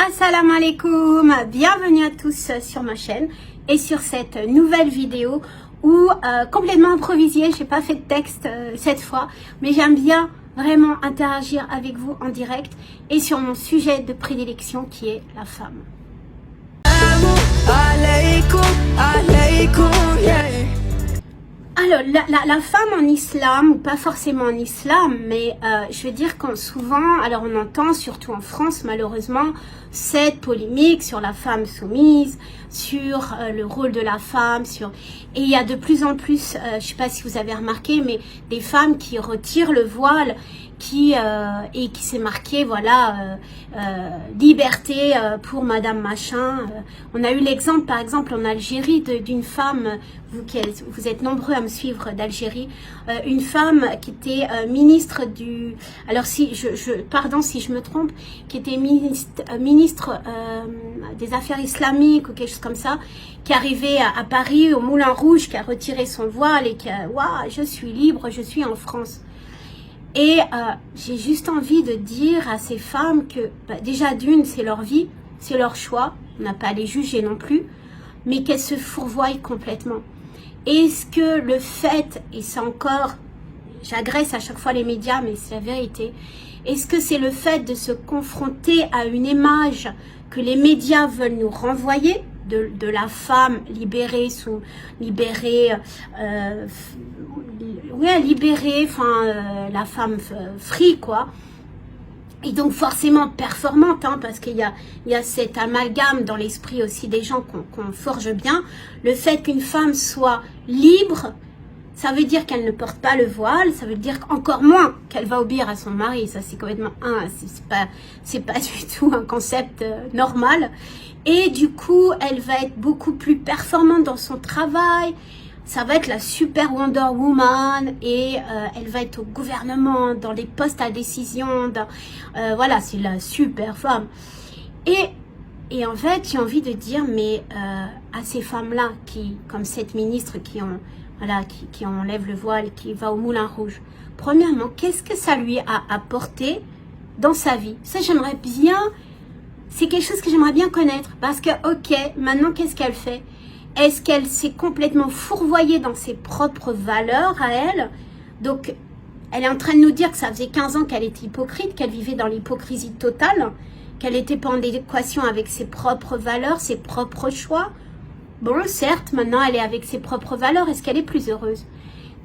Assalamu alaikum, bienvenue à tous sur ma chaîne et sur cette nouvelle vidéo où complètement improvisée, j'ai pas fait de texte cette fois, mais j'aime bien vraiment interagir avec vous en direct et sur mon sujet de prédilection qui est la femme. Alors, la femme en islam, ou pas forcément en islam, mais je veux dire qu'on souvent, alors on entend surtout en France malheureusement, cette polémique sur la femme soumise, sur le rôle de la femme, et il y a de plus en plus, je ne sais pas si vous avez remarqué, mais des femmes qui retirent le voile, et qui s'est marqué, voilà, liberté pour Madame Machin. On a eu l'exemple, par exemple, en Algérie, d'une femme, vous êtes nombreux à me suivre d'Algérie, une femme qui était ministre du... Alors, pardon si je me trompe, qui était ministre des Affaires islamiques ou quelque chose comme ça, qui arrivait à Paris, au Moulin Rouge, qui a retiré son voile et qui a... Waouh, je suis libre, je suis en France. Et j'ai juste envie de dire à ces femmes que, déjà d'une, c'est leur vie, c'est leur choix, on n'a pas à les juger non plus, mais qu'elles se fourvoient complètement. Est-ce que le fait, et c'est encore, j'agresse à chaque fois les médias, mais c'est la vérité, est-ce que c'est le fait de se confronter à une image que les médias veulent nous renvoyer, de la femme libérée, la femme free, quoi, et donc forcément performante, hein, parce qu'il y a cet amalgame dans l'esprit aussi des gens qu'on forge bien. Le fait qu'une femme soit libre, ça veut dire qu'elle ne porte pas le voile, ça veut dire encore moins qu'elle va obéir à son mari. Ça, c'est complètement c'est pas du tout un concept normal. Et du coup, elle va être beaucoup plus performante dans son travail. Ça va être la super Wonder Woman et elle va être au gouvernement, dans les postes à décision. Voilà, c'est la super femme. Et en fait, j'ai envie de dire, mais à ces femmes-là, comme cette ministre qui enlève le voile, qui va au Moulin Rouge, premièrement, qu'est-ce que ça lui a apporté dans sa vie? Ça, j'aimerais bien, c'est quelque chose que j'aimerais bien connaître. Parce que, ok, maintenant, qu'est-ce qu'elle fait? Est-ce qu'elle s'est complètement fourvoyée dans ses propres valeurs à elle? Donc, elle est en train de nous dire que ça faisait 15 ans qu'elle était hypocrite, qu'elle vivait dans l'hypocrisie totale, qu'elle n'était pas en adéquation avec ses propres valeurs, ses propres choix. Bon, certes, maintenant, elle est avec ses propres valeurs. Est-ce qu'elle est plus heureuse?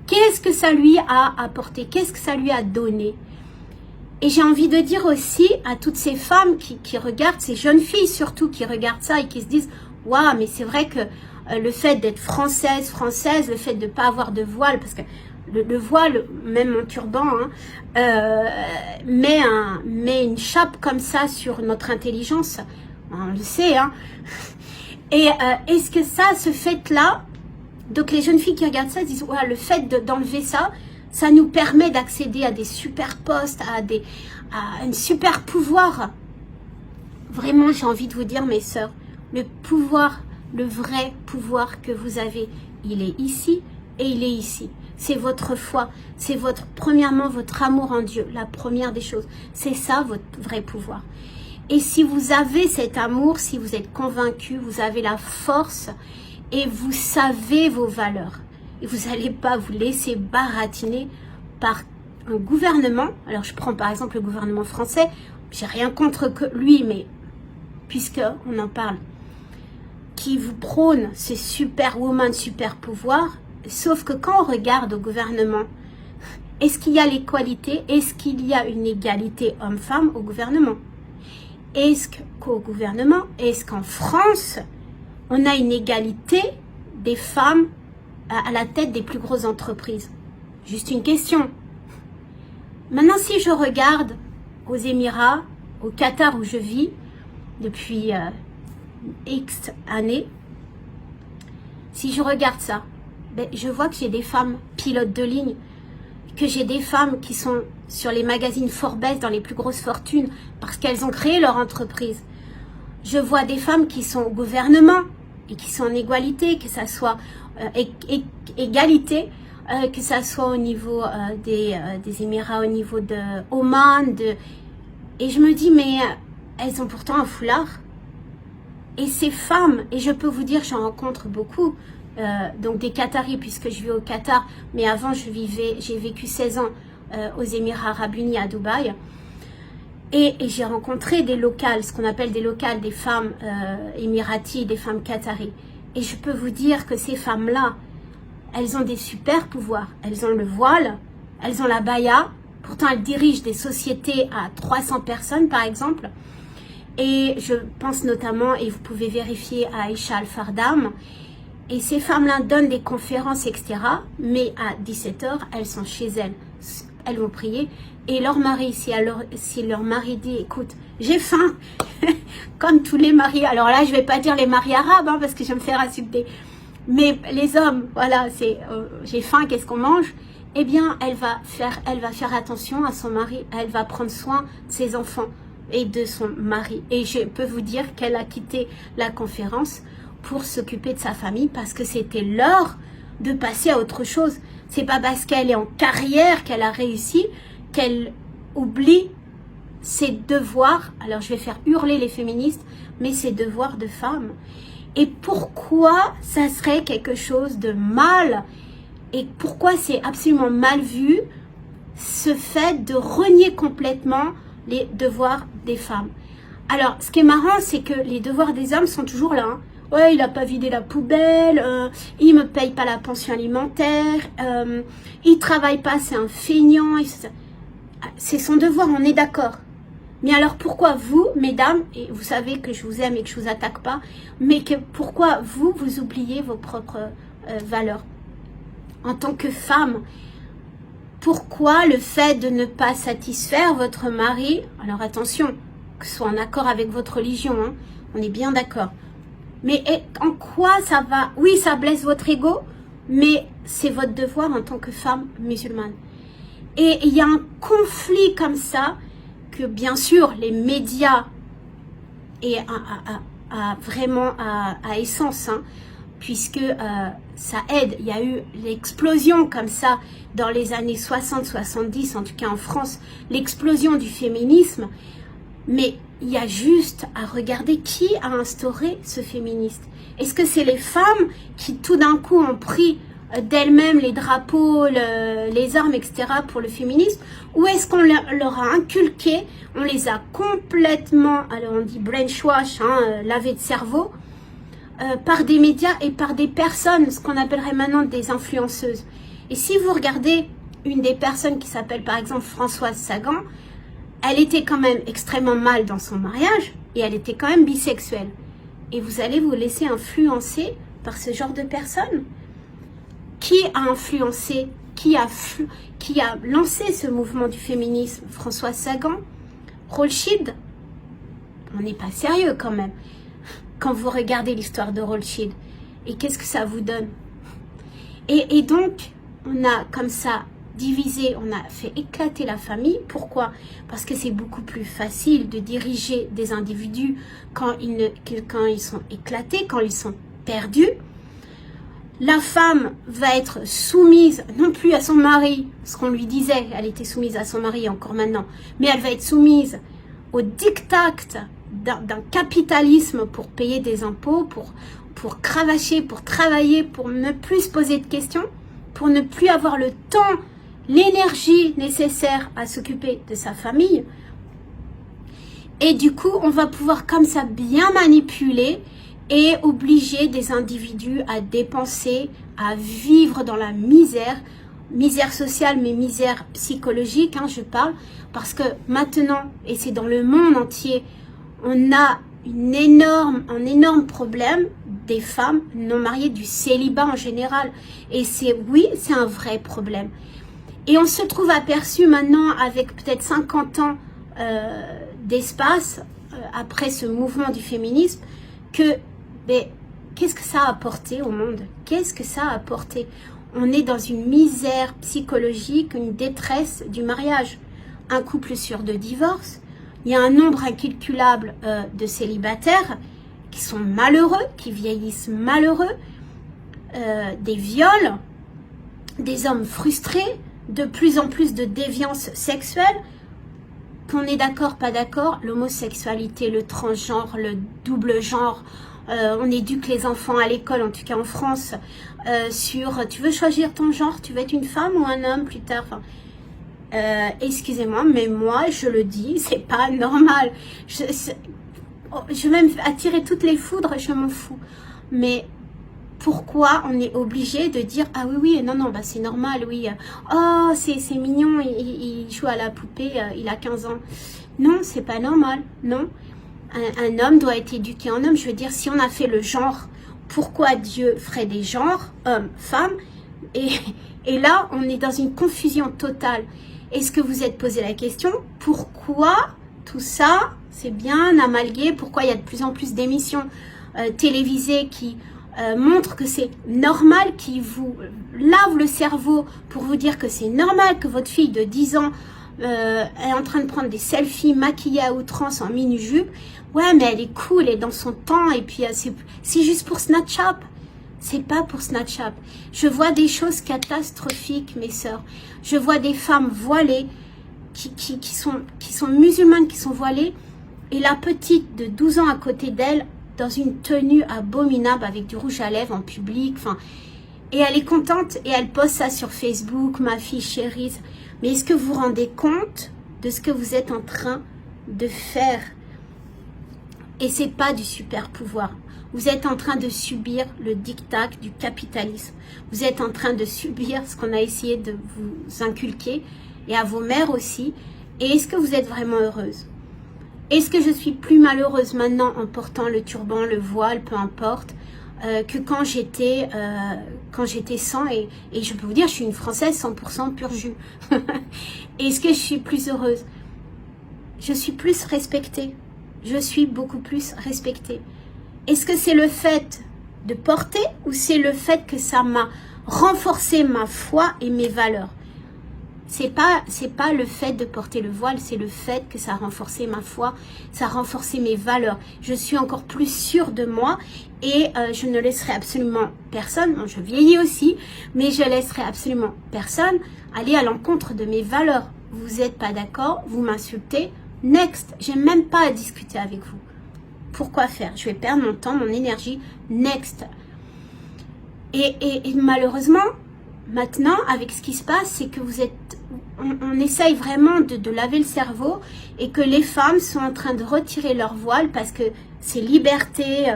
Qu'est-ce que ça lui a apporté? Qu'est-ce que ça lui a donné? Et j'ai envie de dire aussi à toutes ces femmes qui regardent, ces jeunes filles surtout, qui regardent ça et qui se disent « Waouh, mais c'est vrai que le fait d'être française, le fait de ne pas avoir de voile, parce que le voile, même mon turban, met une chape comme ça sur notre intelligence, on le sait, hein. Et est-ce que ça, ce fait-là, donc les jeunes filles qui regardent ça disent, ouais, le fait d'enlever ça, ça nous permet d'accéder à des super postes, à un super pouvoir. Vraiment, j'ai envie de vous dire, mes sœurs, le pouvoir, le vrai pouvoir que vous avez, il est ici et il est ici. C'est votre foi, c'est premièrement votre amour en Dieu, la première des choses. C'est ça votre vrai pouvoir. Et si vous avez cet amour, si vous êtes convaincu, vous avez la force et vous savez vos valeurs. Et vous n'allez pas vous laisser baratiner par un gouvernement. Alors je prends par exemple le gouvernement français, j'ai rien contre lui, mais puisqu'on en parle, qui vous prône ce superwoman, super pouvoir, sauf que quand on regarde au gouvernement, est-ce qu'il y a l'égalité? Est-ce qu'il y a une égalité homme-femme au gouvernement? Est-ce qu'au gouvernement, est-ce qu'en France, on a une égalité des femmes à la tête des plus grosses entreprises? Juste une question. Maintenant, si je regarde aux Émirats, au Qatar où je vis depuis X années, si je regarde ça, ben, je vois que j'ai des femmes pilotes de ligne, que j'ai des femmes qui sont sur les magazines Forbes dans les plus grosses fortunes parce qu'elles ont créé leur entreprise. Je vois des femmes qui sont au gouvernement et qui sont en égalité, que ça soit égalité, que ça soit au niveau des Émirats, au niveau de Oman, et je me dis, mais elles ont pourtant un foulard. Et ces femmes, et je peux vous dire, j'en rencontre beaucoup, donc des Qataris, puisque je vis au Qatar, mais avant j'ai vécu 16 ans aux Émirats Arabes Unis à Dubaï, et j'ai rencontré des locales, ce qu'on appelle des locales, des femmes émiraties, des femmes qataries. Et je peux vous dire que ces femmes-là, elles ont des super pouvoirs. Elles ont le voile, elles ont la baya, pourtant elles dirigent des sociétés à 300 personnes par exemple. Et je pense notamment, et vous pouvez vérifier, à Aïcha Al-Fardam. Et ces femmes-là donnent des conférences, etc. Mais à 17h, elles sont chez elles. Elles vont prier. Et leur mari, si leur mari dit, écoute, j'ai faim, comme tous les maris. Alors là, je ne vais pas dire les maris arabes, hein, parce que je vais me faire insulter. Mais les hommes, voilà, c'est j'ai faim, qu'est-ce qu'on mange? Eh bien, elle va faire attention à son mari. Elle va prendre soin de ses enfants et de son mari. Et je peux vous dire qu'elle a quitté la conférence pour s'occuper de sa famille parce que c'était l'heure de passer à autre chose. C'est pas parce qu'elle est en carrière qu'elle a réussi qu'elle oublie ses devoirs. Alors je vais faire hurler les féministes, mais ses devoirs de femme. Et pourquoi ça serait quelque chose de mal? Et pourquoi c'est absolument mal vu ce fait de renier complètement les devoirs des femmes? Alors, ce qui est marrant, c'est que les devoirs des hommes sont toujours là. Hein. Ouais, il n'a pas vidé la poubelle, il me paye pas la pension alimentaire, il travaille pas, c'est un feignant. C'est son devoir, on est d'accord. Mais alors pourquoi vous, mesdames, et vous savez que je vous aime et que je vous attaque pas, mais que pourquoi vous oubliez vos propres valeurs en tant que femme? Pourquoi le fait de ne pas satisfaire votre mari, alors attention, que ce soit en accord avec votre religion, hein, on est bien d'accord. Mais en quoi ça va? Oui, ça blesse votre ego, mais c'est votre devoir en tant que femme musulmane. Et il y a un conflit comme ça, que bien sûr les médias et vraiment à essence, hein, puisque ça aide. Il y a eu l'explosion comme ça dans les années 60-70, en tout cas en France, l'explosion du féminisme. Mais il y a juste à regarder qui a instauré ce féministe. Est-ce que c'est les femmes qui tout d'un coup ont pris d'elles-mêmes les drapeaux, les armes, etc. pour le féminisme, ou est-ce qu'on leur a inculqué, on les a complètement, alors on dit brainwash, hein, lavé de cerveau, par des médias et par des personnes, ce qu'on appellerait maintenant des influenceuses. Et si vous regardez une des personnes qui s'appelle par exemple Françoise Sagan, elle était quand même extrêmement mal dans son mariage et elle était quand même bisexuelle. Et vous allez vous laisser influencer par ce genre de personnes. Qui a influencé, qui a lancé ce mouvement du féminisme? Françoise Sagan, Rothschild? On n'est pas sérieux quand même. Quand vous regardez l'histoire de Rothschild, et qu'est-ce que ça vous donne? Et donc, on a comme ça divisé, on a fait éclater la famille. Pourquoi? Parce que c'est beaucoup plus facile de diriger des individus quand ils sont éclatés, quand ils sont perdus. La femme va être soumise, non plus à son mari, ce qu'on lui disait, elle était soumise à son mari encore maintenant, mais elle va être soumise au diktat d'un capitalisme pour payer des impôts, pour cravacher, pour travailler, pour ne plus se poser de questions, pour ne plus avoir le temps, l'énergie nécessaire à s'occuper de sa famille. Et du coup, on va pouvoir comme ça bien manipuler et obliger des individus à dépenser, à vivre dans la misère sociale, mais misère psychologique, hein, je parle, parce que maintenant, et c'est dans le monde entier, on a un énorme problème des femmes non mariées, du célibat en général, et c'est un vrai problème. Et on se trouve aperçu maintenant, avec peut-être 50 ans d'espace, après ce mouvement du féminisme, que qu'est-ce que ça a apporté au monde? Qu'est-ce que ça a apporté? On est dans une misère psychologique, une détresse du mariage. Un couple sur 2 divorce. Il y a un nombre incalculable de célibataires qui sont malheureux, qui vieillissent malheureux, des viols, des hommes frustrés, de plus en plus de déviance sexuelle. qu'on est d'accord, pas d'accord, l'homosexualité, le transgenre, le double genre, on éduque les enfants à l'école, en tout cas en France, sur tu veux choisir ton genre, tu veux être une femme ou un homme plus tard. Enfin, excusez-moi, mais moi je le dis, c'est pas normal. Je vais même attirer toutes les foudres, je m'en fous. Mais pourquoi on est obligé de dire ah oui oui non non bah c'est normal oui oh c'est mignon il joue à la poupée il a 15 ans. Non, c'est pas normal, non. Un homme doit être éduqué en homme. Je veux dire, si on a fait le genre, pourquoi Dieu ferait des genres, homme, femme, et là, on est dans une confusion totale. Est-ce que vous êtes posé la question, pourquoi tout ça, c'est bien amalgué, pourquoi il y a de plus en plus d'émissions télévisées qui montrent que c'est normal, qui vous lavent le cerveau pour vous dire que c'est normal que votre fille de 10 ans est en train de prendre des selfies maquillée à outrance en mini-jupe. Ouais, mais elle est cool, elle est dans son temps, et puis c'est juste pour Snapchat. C'est pas pour Snapchat. Je vois des choses catastrophiques, mes sœurs. Je vois des femmes voilées qui sont musulmanes, qui sont voilées, et la petite de 12 ans à côté d'elle, dans une tenue abominable avec du rouge à lèvres en public. Enfin, et elle est contente et elle poste ça sur Facebook, ma fille chérie. Mais est-ce que vous vous rendez compte de ce que vous êtes en train de faire? Et c'est pas du super pouvoir. Vous êtes en train de subir le diktat du capitalisme. Vous êtes en train de subir ce qu'on a essayé de vous inculquer, et à vos mères aussi. Et est-ce que vous êtes vraiment heureuse? Est-ce que je suis plus malheureuse maintenant en portant le turban, le voile, peu importe, que quand j'étais sans, et je peux vous dire, je suis une Française 100% pur jus. Est-ce que je suis plus heureuse? Je suis plus respectée. Je suis beaucoup plus respectée. Est-ce que c'est le fait de porter ou c'est le fait que ça m'a renforcé ma foi et mes valeurs? C'est pas le fait de porter le voile, c'est le fait que ça a renforcé ma foi, ça a renforcé mes valeurs. Je suis encore plus sûre de moi et je ne laisserai absolument personne, bon, je vieillis aussi, mais je laisserai absolument personne aller à l'encontre de mes valeurs. Vous n'êtes pas d'accord, vous m'insultez, next, j'ai même pas à discuter avec vous. Pourquoi faire? Je vais perdre mon temps, mon énergie, next. Et malheureusement, maintenant, avec ce qui se passe, c'est que vous êtes, on essaye vraiment de laver le cerveau, et que les femmes sont en train de retirer leur voile parce que c'est liberté.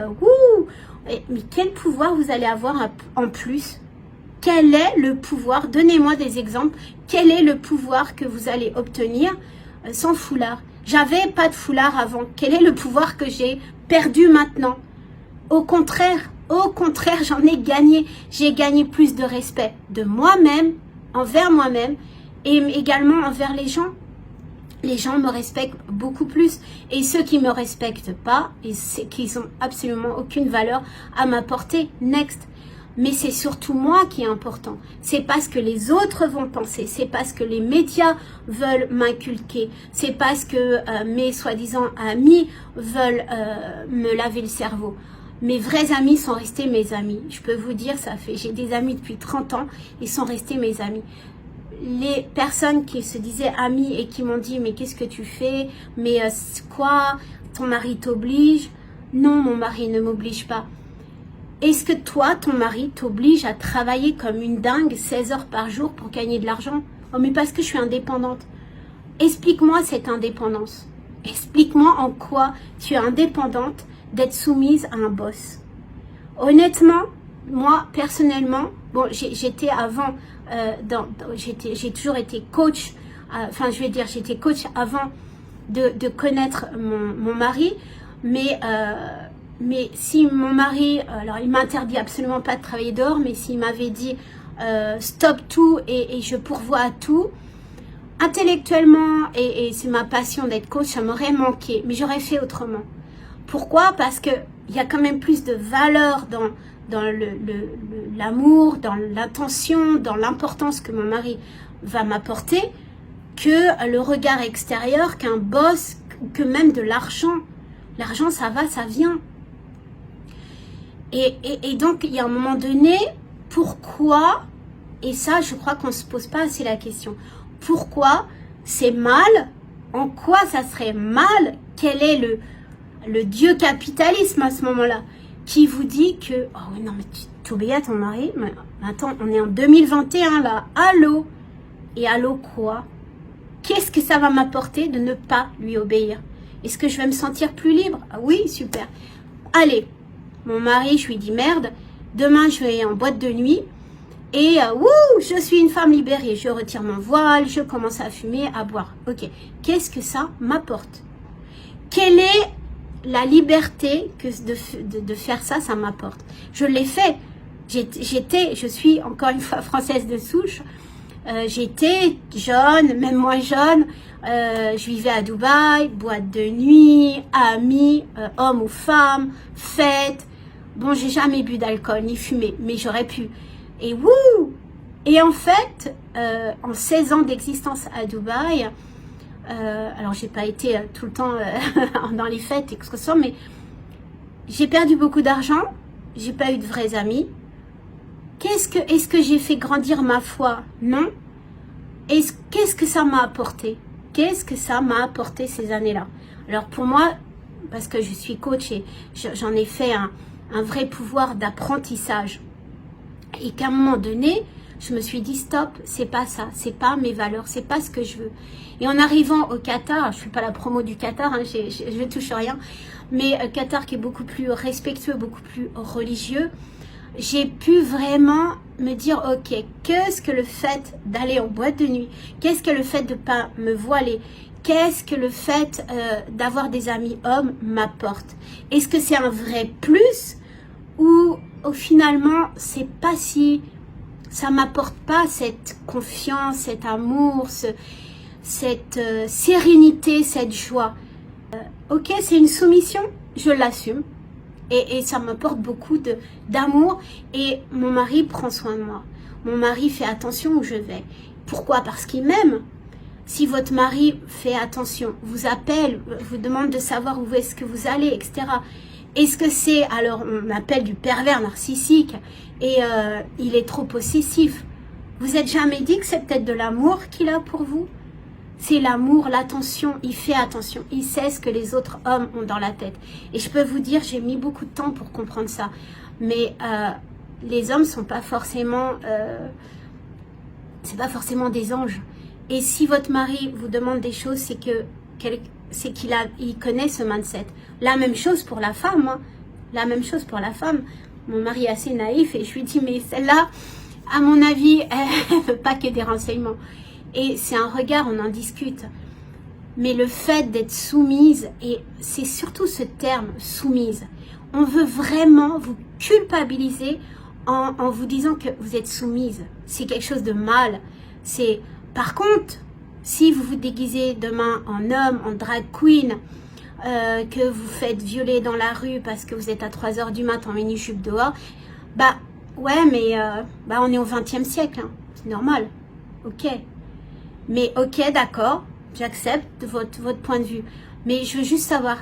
Mais quel pouvoir vous allez avoir en plus? Quel est le pouvoir? Donnez-moi des exemples. Quel est le pouvoir que vous allez obtenir sans foulard? J'avais pas de foulard avant. Quel est le pouvoir que j'ai perdu maintenant? Au contraire, j'en ai gagné. J'ai gagné plus de respect de moi-même, envers moi-même, et également envers les gens. Les gens me respectent beaucoup plus. Et ceux qui me respectent pas, et qui n'ont absolument aucune valeur à m'apporter, next. Mais c'est surtout moi qui est important. C'est pas ce que les autres vont penser. C'est pas ce que les médias veulent m'inculquer. C'est pas ce que mes soi-disant amis veulent me laver le cerveau. Mes vrais amis sont restés mes amis. Je peux vous dire, j'ai des amis depuis 30 ans, ils sont restés mes amis. Les personnes qui se disaient amies et qui m'ont dit mais qu'est-ce que tu fais? Mais quoi? Ton mari t'oblige? Non, mon mari ne m'oblige pas. Est-ce que toi, ton mari t'oblige à travailler comme une dingue 16 heures par jour pour gagner de l'argent? Oh, mais parce que je suis indépendante. Explique-moi cette indépendance. Explique-moi en quoi tu es indépendante d'être soumise à un boss. Honnêtement, moi, personnellement, bon, j'étais avant, j'ai toujours été coach, j'étais coach avant de connaître mon mari, mais si mon mari, alors il m'interdit absolument pas de travailler dehors, mais s'il m'avait dit stop tout et je pourvois à tout, intellectuellement, et c'est ma passion d'être coach, ça m'aurait manqué, mais j'aurais fait autrement. Pourquoi? Parce que il y a quand même plus de valeur dans l'amour, dans l'intention, dans l'importance que mon mari va m'apporter, que le regard extérieur, qu'un boss, que même de l'argent. L'argent, ça va, ça vient. Et donc, il y a un moment donné, pourquoi, et ça, je crois qu'on ne se pose pas assez la question, pourquoi c'est mal En quoi ça serait mal? Quel est le dieu capitalisme à ce moment-là qui vous dit que, oh oui, non, mais tu obéis à ton mari? Mais attends, on est en 2021 là, allô? Et allô quoi? Qu'est-ce que ça va m'apporter de ne pas lui obéir? Est-ce que je vais me sentir plus libre? Ah oui, super. Allez, mon mari, je lui dis merde, demain je vais en boîte de nuit et wouh, je suis une femme libérée, je retire mon voile, je commence à fumer, à boire. Ok, qu'est-ce que ça m'apporte? Quelle est la liberté que de faire ça, ça m'apporte? Je l'ai fait. Je suis encore une fois française de souche. J'étais jeune, même moins jeune. Je vivais à Dubaï, boîte de nuit, amis, hommes ou femmes, fêtes. Bon, j'ai jamais bu d'alcool ni fumé, mais j'aurais pu. Et wouh! Et en fait, en 16 ans d'existence à Dubaï, alors j'ai pas été tout le temps dans les fêtes, etc., mais j'ai perdu beaucoup d'argent, j'ai pas eu de vrais amis. Est-ce que j'ai fait grandir ma foi? Non. Qu'est-ce que ça m'a apporté? Qu'est-ce que ça m'a apporté ces années-là? Alors pour moi, parce que je suis coach et j'en ai fait un vrai pouvoir d'apprentissage. Et qu'à un moment donné, je me suis dit stop, c'est pas ça, c'est pas mes valeurs, c'est pas ce que je veux. Et en arrivant au Qatar, je suis pas la promo du Qatar, hein, je touche rien, mais Qatar qui est beaucoup plus respectueux, beaucoup plus religieux, j'ai pu vraiment me dire ok, qu'est-ce que le fait d'aller en boîte de nuit, qu'est-ce que le fait de pas me voiler, qu'est-ce que le fait d'avoir des amis hommes m'apporte? Est-ce que c'est un vrai plus ou finalement c'est pas si ça m'apporte pas cette confiance, cet amour, cette sérénité, cette joie? Ok, c'est une soumission, je l'assume. Et ça m'apporte beaucoup d'amour. Et mon mari prend soin de moi. Mon mari fait attention où je vais. Pourquoi? Parce qu'il m'aime. Si votre mari fait attention, vous appelle, vous demande de savoir où est-ce que vous allez, etc. Est-ce que c'est, alors on appelle du pervers narcissique et il est trop possessif? Vous êtes jamais dit que c'est peut-être de l'amour qu'il a pour vous? C'est l'amour, l'attention, il fait attention, il sait ce que les autres hommes ont dans la tête. Et je peux vous dire, j'ai mis beaucoup de temps pour comprendre ça. Mais les hommes sont pas forcément, c'est pas forcément des anges. Et si votre mari vous demande des choses, c'est qu'il connaît ce mindset. La même chose pour la femme, hein. La même chose pour la femme. Mon mari est assez naïf et je lui dis, mais celle-là, à mon avis, elle veut pas que des renseignements. Et c'est un regard, on en discute. Mais le fait d'être soumise, et c'est surtout ce terme, soumise, on veut vraiment vous culpabiliser en vous disant que vous êtes soumise. C'est quelque chose de mal. Par contre, si vous vous déguisez demain en homme, en drag queen, que vous faites violer dans la rue parce que vous êtes à 3 h du matin en mini-jupe dehors, bah ouais, mais on est au 20e siècle, hein. C'est normal. Ok. Mais ok, d'accord, j'accepte votre point de vue. Mais je veux juste savoir,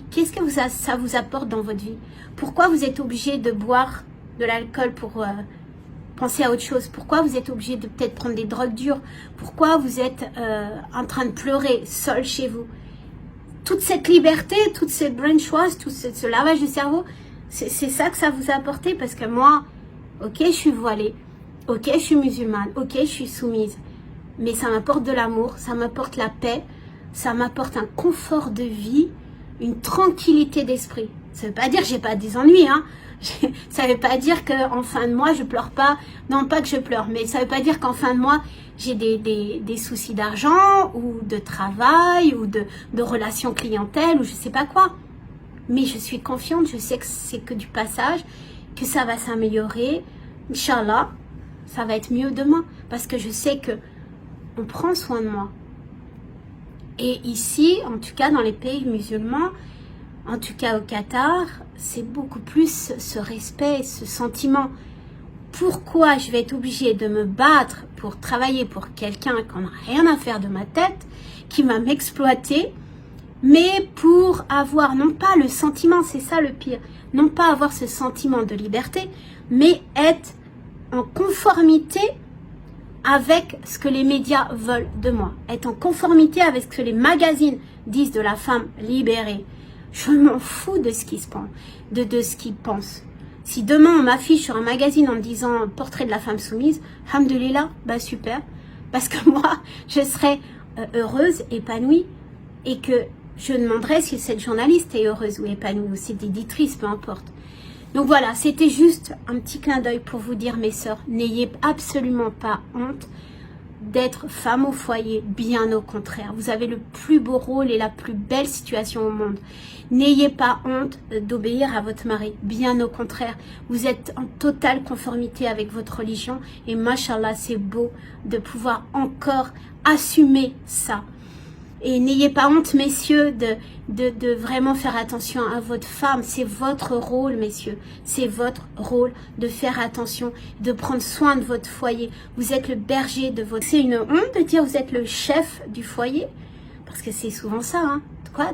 qu'est-ce que ça vous apporte dans votre vie? Pourquoi vous êtes obligé de boire de l'alcool pour penser à autre chose? Pourquoi vous êtes obligé de peut-être prendre des drogues dures? Pourquoi vous êtes en train de pleurer seul chez vous? Toute cette liberté, toute cette brainwash, tout ce lavage de cerveau, c'est ça que ça vous a apporté? Parce que moi, ok, je suis voilée, ok, je suis musulmane, ok, je suis soumise. Mais ça m'apporte de l'amour, ça m'apporte la paix, ça m'apporte un confort de vie, une tranquillité d'esprit. Ça veut pas dire que j'ai pas des ennuis, hein. Ça veut pas dire qu'en fin de mois, je pleure pas. Non, pas que je pleure, mais ça veut pas dire qu'en fin de mois, j'ai des soucis d'argent ou de travail ou de relations clientèle ou je sais pas quoi. Mais je suis confiante, je sais que c'est que du passage, que ça va s'améliorer. Inch'Allah, ça va être mieux demain parce que je sais que on prend soin de moi. Et ici, en tout cas dans les pays musulmans, en tout cas au Qatar, c'est beaucoup plus ce respect, ce sentiment. Pourquoi je vais être obligée de me battre pour travailler pour quelqu'un qui n'a rien à faire de ma tête, qui va m'exploiter, mais pour avoir non pas le sentiment, c'est ça le pire, non pas avoir ce sentiment de liberté, mais être en conformité avec ce que les médias veulent de moi. Être en conformité avec ce que les magazines disent de la femme libérée. Je m'en fous de ce qui se pense, de ce qu'ils pensent. Si demain on m'affiche sur un magazine en me disant portrait de la femme soumise, alhamdoulilah, bah super. Parce que moi, je serai heureuse, épanouie, et que je demanderai si cette journaliste est heureuse ou épanouie, ou cette éditrice, peu importe. Donc voilà, c'était juste un petit clin d'œil pour vous dire, mes sœurs, n'ayez absolument pas honte d'être femme au foyer, bien au contraire. Vous avez le plus beau rôle et la plus belle situation au monde. N'ayez pas honte d'obéir à votre mari, bien au contraire. Vous êtes en totale conformité avec votre religion et machallah, c'est beau de pouvoir encore assumer ça. Et n'ayez pas honte, messieurs, de vraiment faire attention à votre femme. C'est votre rôle, messieurs. C'est votre rôle de faire attention, de prendre soin de votre foyer. Vous êtes le berger de votre... C'est une honte de dire vous êtes le chef du foyer. Parce que c'est souvent ça, hein. Quoi,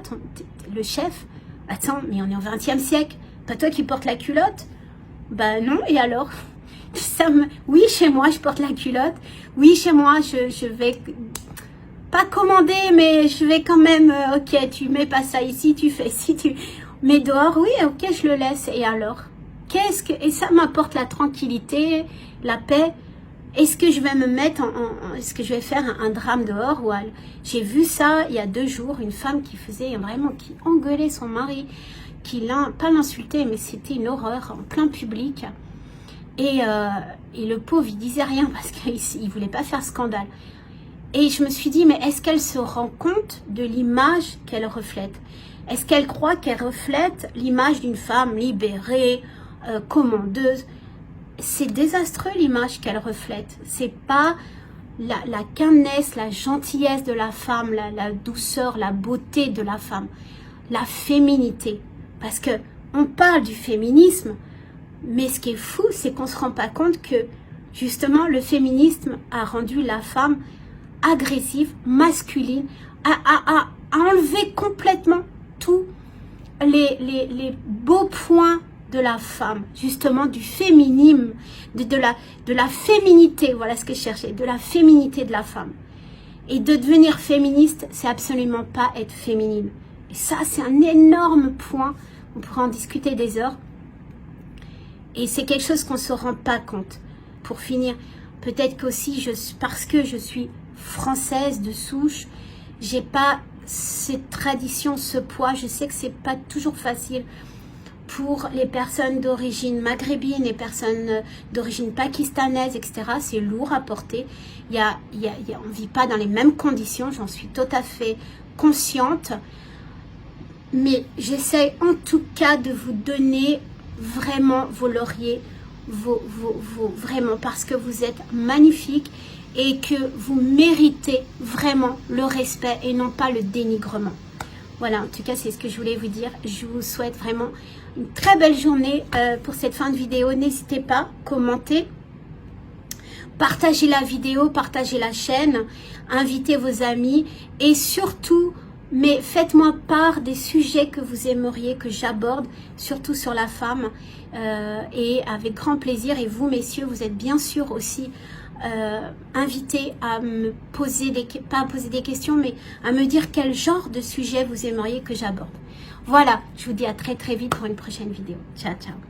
le chef? Attends, mais on est au XXe siècle. Pas toi qui portes la culotte? Bah non, et alors? Oui, chez moi, je porte la culotte. Oui, chez moi, je vais... pas commander, mais je vais quand même, ok, tu mets pas ça ici, tu fais ci, tu mets dehors, oui, ok, je le laisse, et alors? Et ça m'apporte la tranquillité, la paix. Est-ce que je vais me mettre est-ce que je vais faire un drame dehors? J'ai vu ça il y a 2 jours, une femme qui faisait vraiment, qui engueulait son mari, pas l'insultait, mais c'était une horreur, en plein public. Et le pauvre, il disait rien parce qu'il voulait pas faire scandale. Et je me suis dit, mais est-ce qu'elle se rend compte de l'image qu'elle reflète? Est-ce qu'elle croit qu'elle reflète l'image d'une femme libérée, commandeuse? C'est désastreux l'image qu'elle reflète. C'est pas la kindness, la gentillesse de la femme, la douceur, la beauté de la femme. La féminité. Parce que on parle du féminisme, mais ce qui est fou, c'est qu'on se rend pas compte que, justement, le féminisme a rendu la femme agressive, masculine, à enlever complètement tous les beaux points de la femme, justement du féminisme, de la féminité, voilà ce que je cherchais, de la féminité de la femme. Et de devenir féministe, c'est absolument pas être féminine. Et ça, c'est un énorme point, on pourra en discuter des heures. Et c'est quelque chose qu'on ne se rend pas compte. Pour finir, peut-être qu'aussi, parce que je suis française de souche, j'ai pas cette tradition, ce poids. Je sais que c'est pas toujours facile pour les personnes d'origine maghrébine, les personnes d'origine pakistanaise, etc. C'est lourd à porter. On vit pas dans les mêmes conditions, j'en suis tout à fait consciente. Mais j'essaie en tout cas de vous donner vraiment vos lauriers, vraiment, parce que vous êtes magnifiques et que vous méritez vraiment le respect et non pas le dénigrement. Voilà, en tout cas, c'est ce que je voulais vous dire. Je vous souhaite vraiment une très belle journée pour cette fin de vidéo. N'hésitez pas, commentez, partagez la vidéo, partagez la chaîne, invitez vos amis et surtout, mais faites-moi part des sujets que vous aimeriez que j'aborde, surtout sur la femme, et avec grand plaisir. Et vous, messieurs, vous êtes bien sûr aussi invités à me poser pas à poser des questions, mais à me dire quel genre de sujet vous aimeriez que j'aborde. Voilà, je vous dis à très très vite pour une prochaine vidéo. Ciao, ciao.